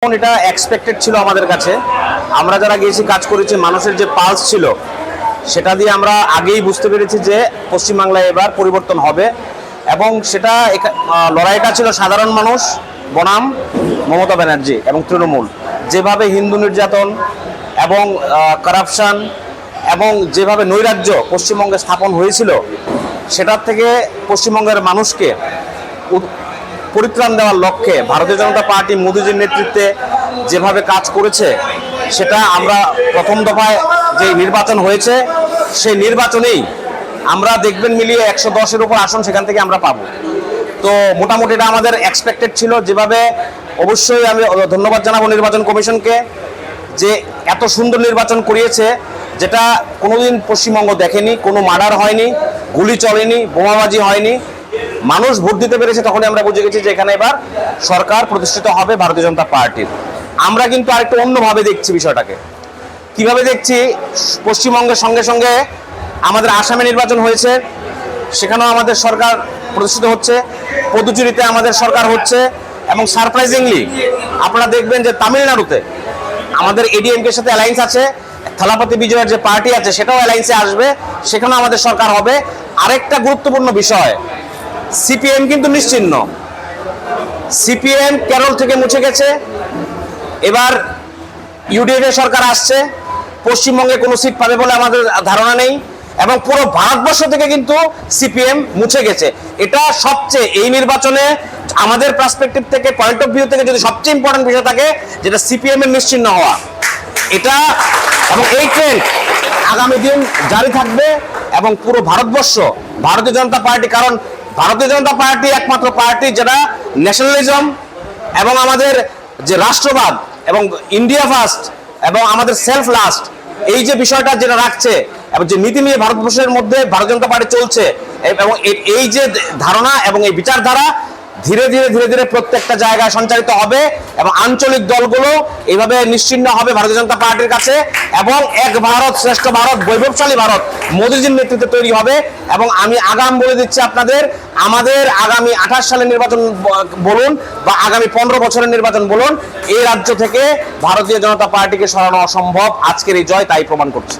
এটা এক্সপেক্টেড ছিল আমাদের কাছে। আমরা যারা গিয়েছি কাজ করেছি, মানুষের যে পালস ছিল সেটা দিয়ে আমরা আগেই বুঝতে পেরেছি যে পশ্চিমবাংলায় এবার পরিবর্তন হবে। এবং সেটা লড়াইটা ছিল সাধারণ মানুষ বনাম মমতা ব্যানার্জি এবং তৃণমূল। যেভাবে হিন্দু নির্যাতন এবং কারাপশান এবং যেভাবে নৈরাজ্য পশ্চিমবঙ্গে স্থাপন হয়েছিল, সেটার থেকে পশ্চিমবঙ্গের মানুষকে পরিত্রাণ দেওয়ার লক্ষ্যে ভারতীয় জনতা পার্টি মোদিজির নেতৃত্বে যেভাবে কাজ করেছে, সেটা আমরা প্রথম দফায় যে নির্বাচন হয়েছে সেই নির্বাচনেই আমরা দেখবেন মিলিয়ে 110-এর উপর আসন সেখান থেকে আমরা পাবো। তো মোটামুটি এটা আমাদের এক্সপেক্টেড ছিল। যেভাবে অবশ্যই আমি ধন্যবাদ জানাবো নির্বাচন কমিশনকে যে এত সুন্দর নির্বাচন করিয়েছে, যেটা কোনোদিন পশ্চিমবঙ্গ দেখেনি। কোনো মার্ডার হয়নি, গুলি চলেনি, বোমাবাজি হয়নি। মানুষ ভোট দিতে পেরেছে, তখনই আমরা বুঝে গেছি যে এখানে এবার সরকার প্রতিষ্ঠিত হবে ভারতীয় জনতা পার্টির। আমরা কিন্তু আরেকটু অন্যভাবে দেখছি বিষয়টাকে। কিভাবে দেখছি? পশ্চিমবঙ্গের সঙ্গে সঙ্গে আমাদের আসামে নির্বাচন হয়েছে, সেখানেও আমাদের সরকার প্রতিষ্ঠিত হচ্ছে। পদুচেরিতে আমাদের সরকার হচ্ছে। এবং সারপ্রাইজিংলি আপনারা দেখবেন যে তামিলনাড়ুতে আমাদের এডিএমকে সাথে অ্যালায়েন্স আছে। থালাপতি বিজয়ের যে পার্টি আছে সেটাও অ্যালায়েন্সে আসবে, সেখানেও আমাদের সরকার হবে। আরেকটা গুরুত্বপূর্ণ বিষয়, সিপিএম কিন্তু নিশ্চিহ্ন। সিপিএম কেরল থেকে মুছে গেছে। এবার ইউডিএফ এর সরকার আসছে। পশ্চিমবঙ্গে কোনো সিট পাবে বলে আমাদের ধারণা নেই। এবং পুরো ভারতবর্ষ থেকে কিন্তু সিপিএম মুছে গেছে। এটা সবচেয়ে এই নির্বাচনে আমাদের পার্সপেক্টিভ থেকে, পয়েন্ট অফ ভিউ থেকে যদি সবচেয়ে ইম্পর্টেন্ট বিষয় থাকে, যেটা সিপিএম এর নিশ্চিহ্ন হওয়া, এটা এবং এই ট্রেন্ড আগামী দিন জারি থাকবে। এবং পুরো ভারতবর্ষ ভারতীয় জনতা পার্টি, কারণ ভারতীয় জনতা পার্টি একমাত্র পার্টি যেটা ন্যাশনালিজম এবং আমাদের যে রাষ্ট্রবাদ এবং ইন্ডিয়া ফার্স্ট এবং আমাদের সেলফ লাস্ট, এই যে বিষয়টা যেটা রাখছে এবং যে নীতি নিয়ে ভারতবর্ষের মধ্যে ভারতীয় জনতা পার্টি চলছে, এবং এই যে ধারণা এবং এই বিচারধারা ধীরে ধীরে ধীরে ধীরে প্রত্যেকটা জায়গায় সঞ্চারিত হবে। এবং আঞ্চলিক দলগুলো এইভাবে নিশ্চিহ্ন হবে ভারতীয় জনতা পার্টির কাছে। এবং এক ভারত শ্রেষ্ঠ ভারত, বৈভবশালী ভারত মোদিজির নেতৃত্বে তৈরি হবে। এবং আমি আগাম বলে দিচ্ছি আপনাদের, আমাদের আগামী 28 সালের নির্বাচন বলুন বা আগামী 15 বছরের নির্বাচন বলুন, এই রাজ্য থেকে ভারতীয় জনতা পার্টিকে সরানো অসম্ভব। আজকের এই জয় তাই প্রমাণ করছে।